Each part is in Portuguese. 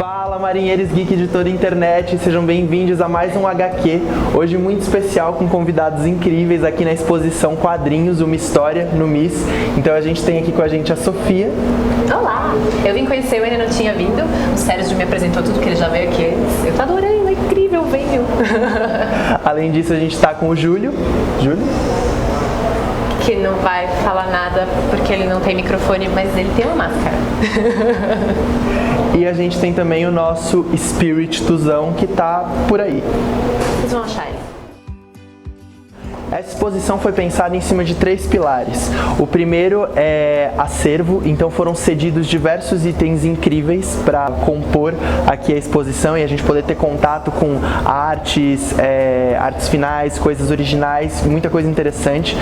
Fala, marinheiros geek de toda a internet, sejam bem-vindos a mais um HQ, hoje muito especial com convidados incríveis aqui na exposição Quadrinhos, uma história no MIS. Então a gente tem aqui com a gente a Sofia. Olá, eu vim conhecer, eu ainda não tinha vindo, o Sérgio me apresentou tudo que ele já veio aqui antes, eu tô adorando, é incrível, venho. Além disso a gente tá com o Júlio. Que não vai falar nada porque ele não tem microfone, mas ele tem uma máscara. E a gente tem também o nosso Spirit Tuzão, que tá por aí. Vocês vão achar ele. Essa exposição foi pensada em cima de 3 pilares. O primeiro é acervo, então foram cedidos diversos itens incríveis para compor aqui a exposição e a gente poder ter contato com artes, artes finais, coisas originais, muita coisa interessante.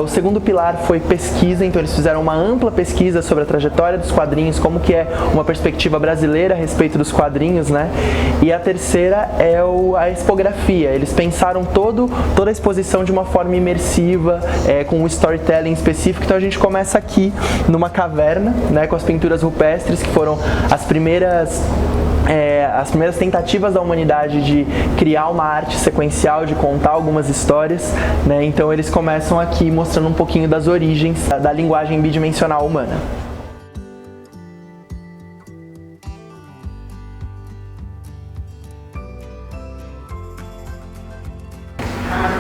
O segundo pilar foi pesquisa, então eles fizeram uma ampla pesquisa sobre a trajetória dos quadrinhos, como que é uma perspectiva brasileira a respeito dos quadrinhos, né? E a terceira é a expografia. Eles pensaram toda a exposição de uma forma imersiva, com um storytelling específico. Então a gente começa aqui numa caverna, né, com as pinturas rupestres, que foram as primeiras tentativas da humanidade de criar uma arte sequencial, de contar algumas histórias, né? Então eles começam aqui mostrando um pouquinho das origens da linguagem bidimensional humana.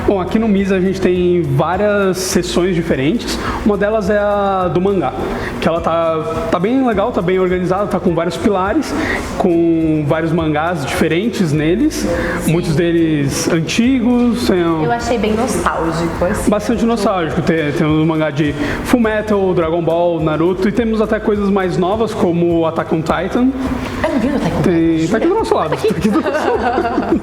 Bom, aqui no MIS a gente tem várias sessões diferentes. Uma delas é a do mangá, que ela tá bem legal, tá bem organizada, tá com vários pilares, com vários mangás diferentes neles, muitos deles antigos. Eu achei bem nostálgico. Assim. Bastante nostálgico. Temos um mangá de Fullmetal, Dragon Ball, Naruto, e temos até coisas mais novas como Attack on Titan. Eu não vi o Attack on Titan. Tá aqui do nosso lado. Tá aqui do nosso lado.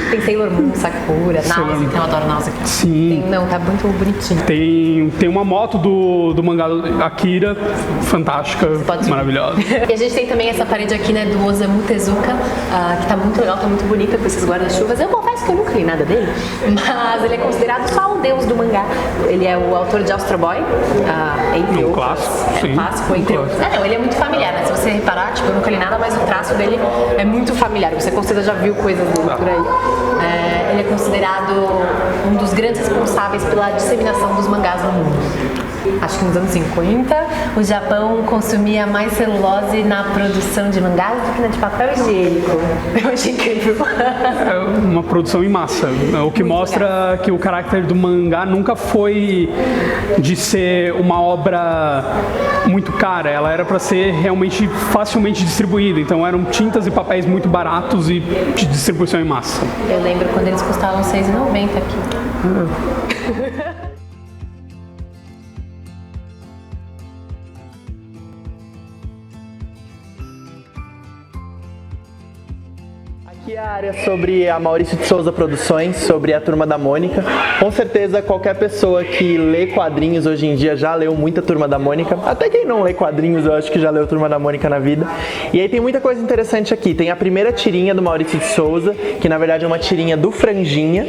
Tem Sailor Moon, Sakura, Náusea, então eu adoro Náusea. Sim. Tá muito bonitinho. Tem uma moto do mangá Akira, fantástica, maravilhosa. E a gente tem também essa parede aqui, né, do Osamu Tezuka, que tá muito legal, tá muito bonita com esses guarda-chuvas. Eu confesso que eu nunca li nada dele, mas ele é considerado só o deus do mangá. Ele é o autor de Astro Boy, entre outros. Clássico, sim. Clássico, entre outros. Não, ele é muito familiar, né? Se você reparar, tipo, eu nunca li nada, mas o traço dele é muito familiar. Você com certeza já viu coisas dele por aí. Ele é considerado um dos grandes responsáveis pela disseminação dos mangás no mundo. Acho que nos anos 50, o Japão consumia mais celulose na produção de mangás do que na de papel higiênico. Eu achei incrível. É uma produção em massa, o que mostra que o caráter do mangá nunca foi de ser uma obra muito cara, ela era para ser realmente facilmente distribuída, então eram tintas e papéis muito baratos e de distribuição em massa. Eu lembro quando eles custavam R$6,90 aqui. Aqui é a área sobre a Maurício de Souza Produções, sobre a Turma da Mônica. Com certeza qualquer pessoa que lê quadrinhos hoje em dia já leu muita Turma da Mônica. Até quem não lê quadrinhos eu acho que já leu Turma da Mônica na vida. E aí tem muita coisa interessante aqui. Tem a primeira tirinha do Maurício de Souza, que na verdade é uma tirinha do Franjinha.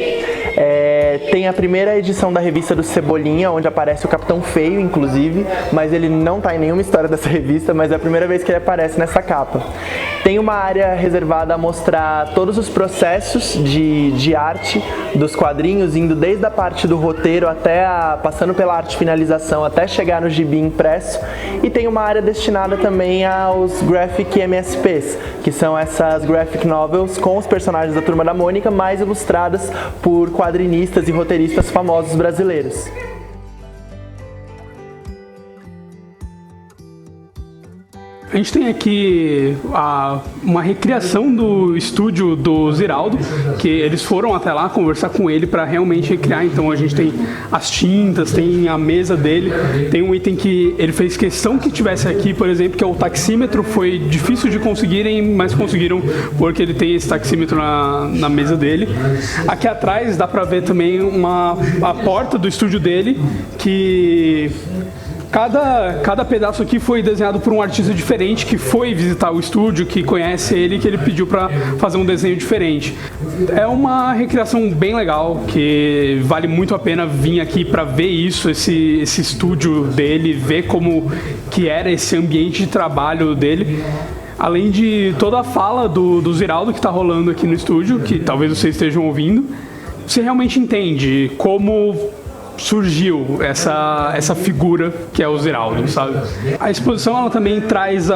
Tem a primeira edição da revista do Cebolinha, onde aparece o Capitão Feio, inclusive, mas ele não tá em nenhuma história dessa revista, mas é a primeira vez que ele aparece nessa capa. Tem uma área reservada a mostrar todos os processos de arte dos quadrinhos, indo desde a parte do roteiro passando pela arte finalização até chegar no gibi impresso. E tem uma área destinada também aos Graphic MSPs, que são essas Graphic Novels com os personagens da Turma da Mônica, mais ilustradas por quadrinistas e roteiristas famosos brasileiros. A gente tem aqui uma recriação do estúdio do Ziraldo, que eles foram até lá conversar com ele para realmente recriar. Então a gente tem as tintas, tem a mesa dele, tem um item que ele fez questão que tivesse aqui, por exemplo, que é o taxímetro. Foi difícil de conseguirem, mas conseguiram porque ele tem esse taxímetro na mesa dele. Aqui atrás dá para ver também a porta do estúdio dele, que Cada pedaço aqui foi desenhado por um artista diferente que foi visitar o estúdio, que conhece ele, que ele pediu para fazer um desenho diferente. É uma recriação bem legal, que vale muito a pena vir aqui para ver isso, esse estúdio dele, ver como que era esse ambiente de trabalho dele. além de toda a fala do Ziraldo que está rolando aqui no estúdio, que talvez vocês estejam ouvindo, você realmente entende como surgiu essa figura que é o Ziraldo, sabe? A exposição ela também traz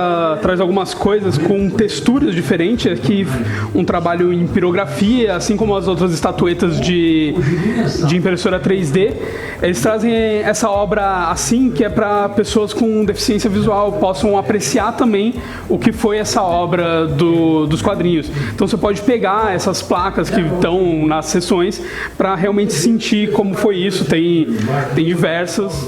algumas coisas com texturas diferentes, aqui um trabalho em pirografia, assim como as outras estatuetas de impressora 3D. Eles trazem essa obra assim, que é para pessoas com deficiência visual possam apreciar também o que foi essa obra dos quadrinhos. Então você pode pegar essas placas que estão nas sessões para realmente sentir como foi isso. Tem diversas.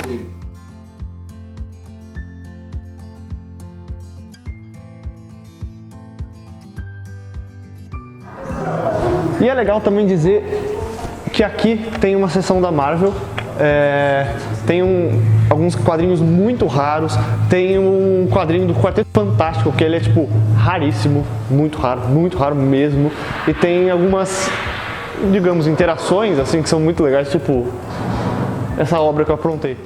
E é legal também dizer que aqui tem uma seção da Marvel, tem alguns quadrinhos muito raros, tem um quadrinho do Quarteto Fantástico, que ele é tipo raríssimo, muito raro mesmo, e tem algumas, digamos, interações assim que são muito legais, tipo essa obra que eu aprontei.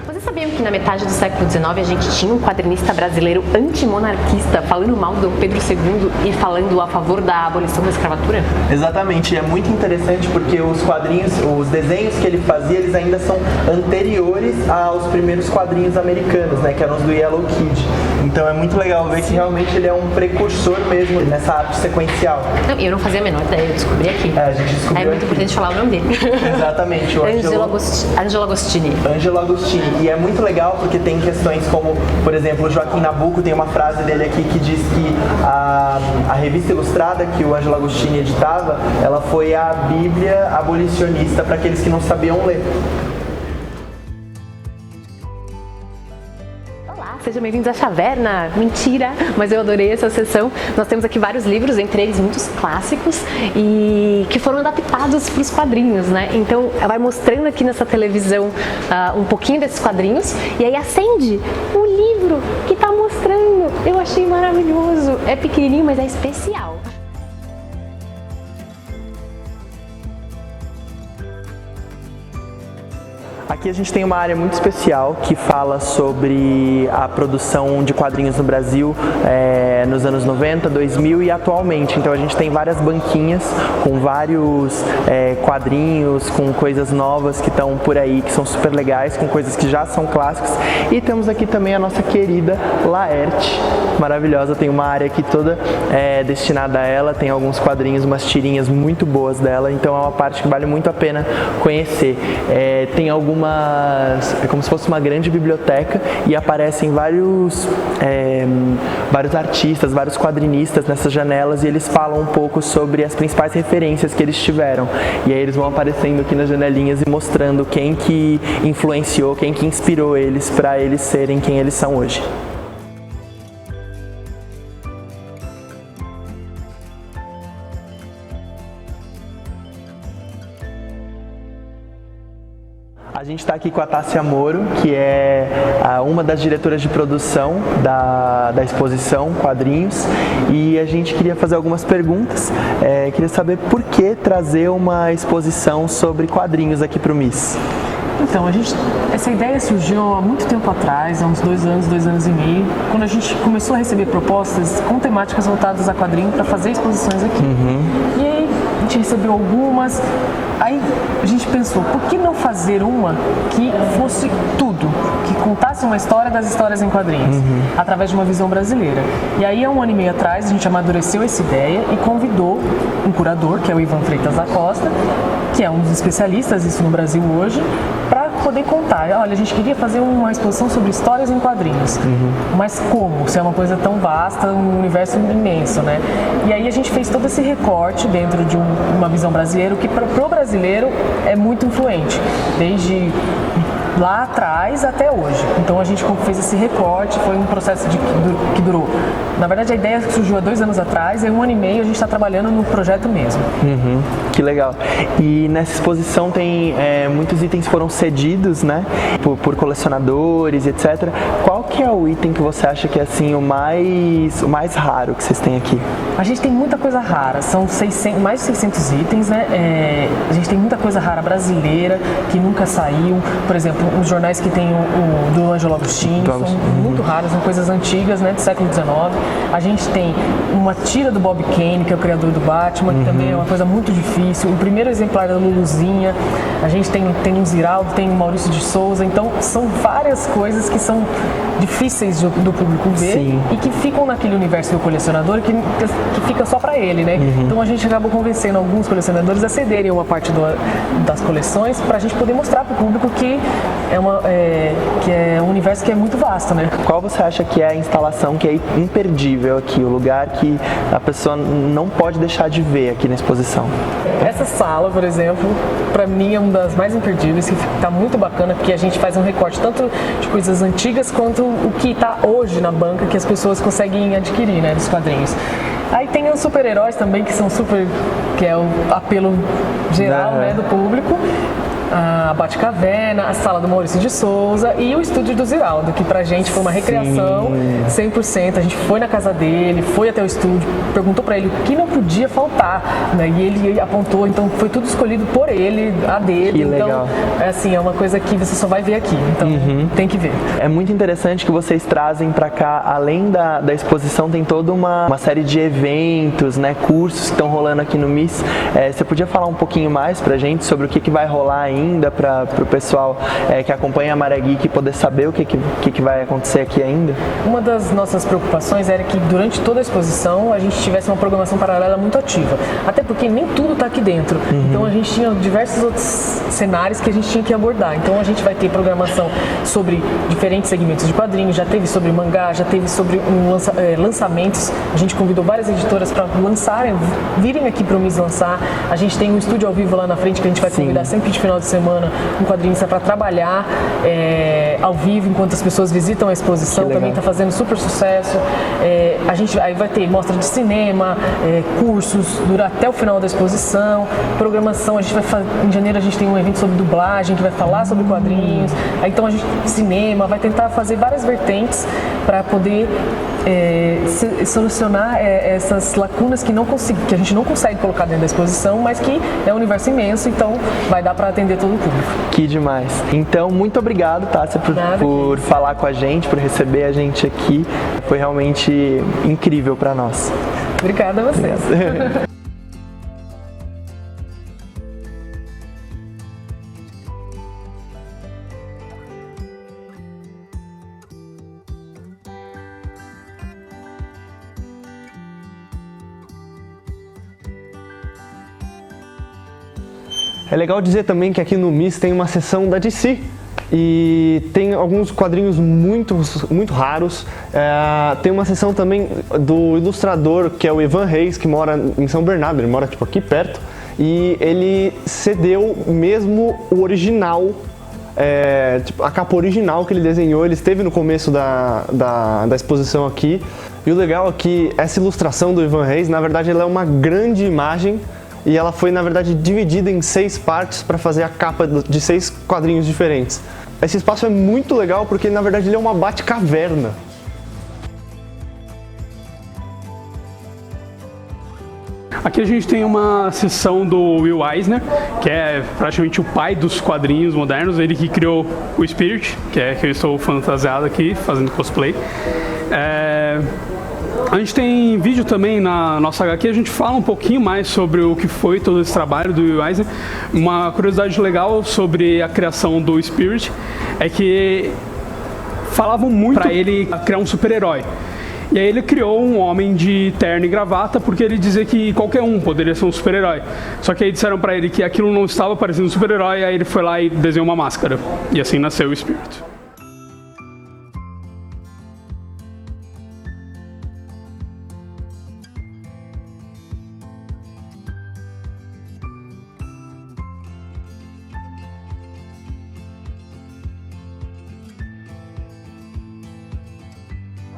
Vocês sabiam que na metade do século XIX a gente tinha um quadrinista brasileiro antimonarquista falando mal do Pedro II e falando a favor da abolição da escravatura? Exatamente, e é muito interessante porque os quadrinhos, os desenhos que ele fazia, eles ainda são anteriores aos primeiros quadrinhos americanos, né, que eram os do Yellow Kid. Então é muito legal ver que realmente ele é um precursor mesmo nessa arte sequencial. Não, eu não fazia a menor ideia, eu descobri aqui. A gente descobriu. É muito importante falar o nome dele. Exatamente, o Angelo Agostini. Angelo Agostini. E é muito legal porque tem questões como, por exemplo, o Joaquim Nabuco tem uma frase dele aqui que diz que a revista ilustrada que o Angelo Agostini editava, ela foi a Bíblia abolicionista para aqueles que não sabiam ler. Sejam bem-vindos à Chaverna. Mentira, mas eu adorei essa sessão. Nós temos aqui vários livros, entre eles muitos clássicos e que foram adaptados para os quadrinhos, né? Então, ela vai mostrando aqui nessa televisão um pouquinho desses quadrinhos e aí acende o livro que está mostrando. Eu achei maravilhoso. É pequenininho, mas é especial. Aqui a gente tem uma área muito especial que fala sobre a produção de quadrinhos no Brasil nos anos 90, 2000 e atualmente. Então a gente tem várias banquinhas com vários quadrinhos, com coisas novas que estão por aí, que são super legais, com coisas que já são clássicos. E temos aqui também a nossa querida Laerte, maravilhosa. Tem uma área aqui toda destinada a ela, tem alguns quadrinhos, umas tirinhas muito boas dela, então é uma parte que vale muito a pena conhecer. Tem é como se fosse uma grande biblioteca e aparecem vários artistas, vários quadrinistas nessas janelas e eles falam um pouco sobre as principais referências que eles tiveram. E aí eles vão aparecendo aqui nas janelinhas e mostrando quem que influenciou, quem que inspirou eles para eles serem quem eles são hoje. A gente está aqui com a Tássia Moro, que é uma das diretoras de produção da exposição Quadrinhos, e a gente queria fazer algumas perguntas. Queria saber por que trazer uma exposição sobre quadrinhos aqui para o MIS. Então, essa ideia surgiu há muito tempo atrás, há uns 2 anos e meio, quando a gente começou a receber propostas com temáticas voltadas a quadrinho para fazer exposições aqui. E aí a gente recebeu algumas, aí a gente pensou, por que não fazer uma que fosse tudo, que contasse uma história das histórias em quadrinhos, através de uma visão brasileira. E aí há 1 ano e meio atrás a gente amadureceu essa ideia e convidou um curador, que é o Ivan Freitas da Costa, que é um dos especialistas isso no Brasil hoje, para poder contar. Olha, a gente queria fazer uma exposição sobre histórias em quadrinhos, mas como? Se é uma coisa tão vasta, um universo imenso, né? E aí a gente fez todo esse recorte dentro de uma visão brasileira, que para o brasileiro é muito influente, desde lá atrás até hoje. Então a gente fez esse recorte, foi um processo que durou. Na verdade, a ideia surgiu há 2 anos atrás, e 1 ano e meio a gente está trabalhando no projeto mesmo. Que legal. E nessa exposição tem muitos itens foram cedidos, né, por colecionadores, etc. Qual que é o item que você acha que é assim o mais raro que vocês têm aqui? A gente tem muita coisa rara, são mais de 600 itens, né? A gente tem muita coisa rara brasileira que nunca saiu. Por exemplo, uns jornais que tem o do Ângelo Agostinho, são muito raros, são coisas antigas, né, do século XIX. A gente tem uma tira do Bob Kane, que é o criador do Batman, que também é uma coisa muito difícil. O primeiro exemplar da Luluzinha, a gente tem um Ziraldo, tem o Maurício de Souza, então são várias coisas que são difíceis do público ver. Sim. E que ficam naquele universo do colecionador que fica só para ele, né? Então a gente acabou convencendo alguns colecionadores a cederem uma parte das coleções para a gente poder mostrar para o público que é um universo que é muito vasto, né? Qual você acha que é a instalação que é imperdível aqui, o lugar que a pessoa não pode deixar de ver aqui na exposição? Essa sala, por exemplo, para mim é uma das mais imperdíveis, que está muito bacana, porque a gente faz um recorte tanto de coisas antigas quanto o que está hoje na banca, que as pessoas conseguem adquirir, né, dos quadrinhos. Aí tem os super-heróis também, que é o apelo geral, né, do público. A Batcaverna, a sala do Maurício de Souza e o estúdio do Ziraldo, que pra gente foi uma recriação 100%. A gente foi na casa dele, foi até o estúdio, perguntou pra ele o que não podia faltar, né? E ele apontou, então foi tudo escolhido por ele, a dele. Que então, legal. é uma coisa que você só vai ver aqui, então tem que ver. É muito interessante que vocês trazem para cá, além da exposição, tem toda uma série de eventos, né, cursos que estão rolando aqui no MIS. Você podia falar um pouquinho mais pra gente sobre o que vai rolar ainda para o pessoal que acompanha a Maré Geek poder saber o que vai acontecer aqui ainda? Uma das nossas preocupações era que durante toda a exposição a gente tivesse uma programação paralela muito ativa, até porque nem tudo está aqui dentro, então a gente tinha diversos outros cenários que a gente tinha que abordar. Então a gente vai ter programação sobre diferentes segmentos de quadrinhos, já teve sobre mangá, já teve sobre lançamentos. A gente convidou várias editoras para virem aqui para o MIS lançar. A gente tem um estúdio ao vivo lá na frente que a gente vai convidar sempre de final de semana um quadrinista para trabalhar ao vivo enquanto as pessoas visitam a exposição. Também está fazendo super sucesso. A gente aí vai ter mostra de cinema, cursos até o final da exposição, programação. Em janeiro a gente tem um evento sobre dublagem que vai falar sobre quadrinhos. Aí, então a gente cinema vai tentar fazer várias vertentes para poder solucionar essas lacunas que a gente não consegue colocar dentro da exposição, mas que é um universo imenso, então vai dar para atender todo o público. Que demais. Então, muito obrigado, Tássia, por falar com a gente, por receber a gente aqui. Foi realmente incrível para nós. Obrigada a vocês. É legal dizer também que aqui no MIS tem uma seção da DC e tem alguns quadrinhos muito raros. Tem uma seção também do ilustrador, que é o Ivan Reis, que mora em São Bernardo, ele mora tipo aqui perto, e ele cedeu mesmo o original, a capa original que ele desenhou. Ele esteve no começo da exposição aqui, e o legal é que essa ilustração do Ivan Reis, na verdade, ela é uma grande imagem. E ela foi, na verdade, dividida em 6 partes para fazer a capa de 6 quadrinhos diferentes. Esse espaço é muito legal porque, na verdade, ele é uma Batcaverna. Aqui a gente tem uma seção do Will Eisner, que é praticamente o pai dos quadrinhos modernos, ele que criou o Spirit, que eu estou fantasiado aqui, fazendo cosplay. A gente tem vídeo também na nossa HQ, a gente fala um pouquinho mais sobre o que foi todo esse trabalho do Will Eisner. Uma curiosidade legal sobre a criação do Spirit é que falavam muito para ele criar um super-herói. E aí ele criou um homem de terno e gravata porque ele dizia que qualquer um poderia ser um super-herói. Só que aí disseram para ele que aquilo não estava parecendo um super-herói, aí ele foi lá e desenhou uma máscara. E assim nasceu o Spirit.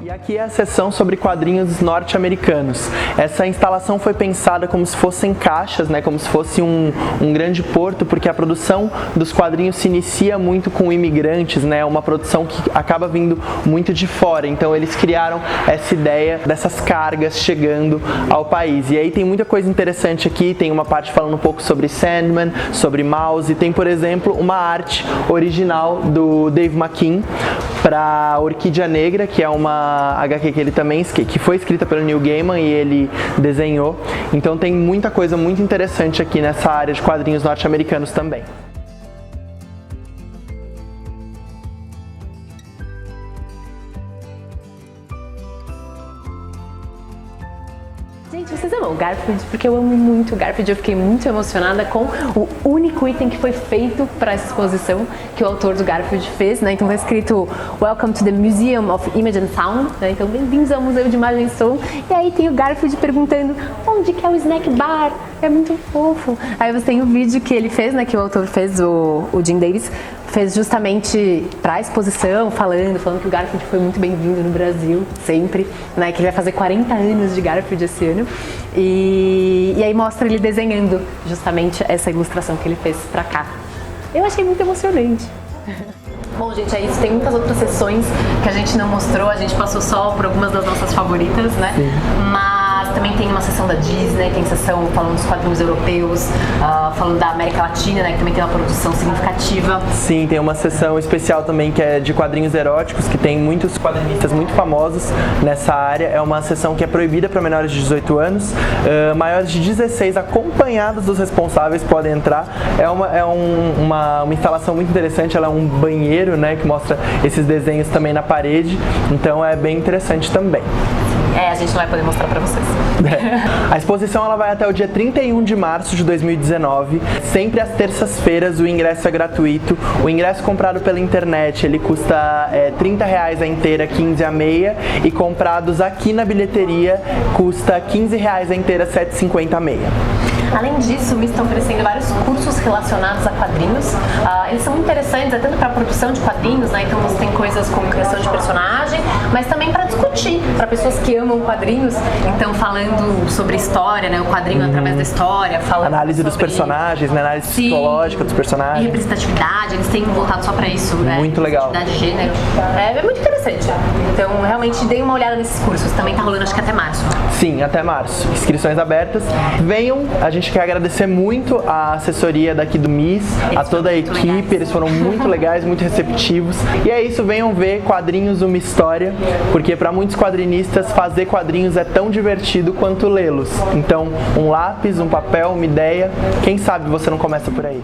E aqui é a seção sobre quadrinhos norte-americanos. Essa instalação foi pensada como se fossem caixas, né, como se fosse um grande porto, porque a produção dos quadrinhos se inicia muito com imigrantes, né, uma produção que acaba vindo muito de fora. Então eles criaram essa ideia dessas cargas chegando ao país. E aí tem muita coisa interessante aqui, tem uma parte falando um pouco sobre Sandman, sobre Mouse, tem, por exemplo, uma arte original do Dave McKean para Orquídea Negra, que é uma HQ que ele também que foi escrita pelo Neil Gaiman e ele desenhou. Então tem muita coisa muito interessante aqui nessa área de quadrinhos norte-americanos também. Gente, vocês amam o Garfield? Porque eu amo muito o Garfield. Eu fiquei muito emocionada com o único item que foi feito para essa exposição que o autor do Garfield fez, né? Então tá escrito Welcome to the Museum of Image and Sound, né? Então bem-vindos ao Museu de Imagem e Som. E aí tem o Garfield perguntando onde que é o snack bar? É muito fofo. Aí você tem o vídeo que ele fez, né? Que o autor fez, o Jim Davis, fez justamente para a exposição, falando que o Garfield foi muito bem-vindo no Brasil, sempre, né? Que ele vai fazer 40 anos de Garfield esse ano. E aí mostra ele desenhando justamente essa ilustração que ele fez pra cá. Eu achei muito emocionante. Bom, gente, é isso. Tem muitas outras sessões que a gente não mostrou, a gente passou só por algumas das nossas favoritas, né? Sim. Mas também tem uma sessão da Disney, tem sessão falando dos quadrinhos europeus, falando da América Latina, né? Que também tem uma produção significativa. Sim, tem uma sessão especial também que é de quadrinhos eróticos, que tem muitos quadrinistas muito famosos nessa área. É uma sessão que é proibida para menores de 18 anos, maiores de 16 acompanhados dos responsáveis podem entrar. É uma instalação muito interessante, ela é um banheiro, né, que mostra esses desenhos também na parede, então é bem interessante também. A gente não vai poder mostrar pra vocês. A exposição ela vai até o dia 31 de março de 2019. Sempre às terças-feiras o ingresso é gratuito. O ingresso comprado pela internet ele custa R$30 a inteira, 15 a meia. E comprados aqui na bilheteria custa R$15 a inteira, 7,50 a meia. Além disso, o MIS está oferecendo vários cursos relacionados a quadrinhos. Eles são muito interessantes, tanto para a produção de quadrinhos, né? Então você tem coisas como criação de personagem, mas também para discutir, para pessoas que amam quadrinhos. Então falando sobre história, né? O quadrinho através da história, falando análise dos personagens, né? Análise psicológica dos personagens. E representatividade, eles têm voltado só para isso, né? Muito legal. Representatividade de gênero. É muito interessante. Então realmente deem uma olhada nesses cursos. Também tá rolando acho que até março. Sim, até março. Inscrições abertas. Venham, a gente quer agradecer muito a assessoria daqui do MIS, a toda a equipe, eles foram muito legais, muito receptivos. E é isso, venham ver quadrinhos uma história, porque para muitos quadrinistas fazer quadrinhos é tão divertido quanto lê-los. Então, um lápis, um papel, uma ideia, quem sabe você não começa por aí.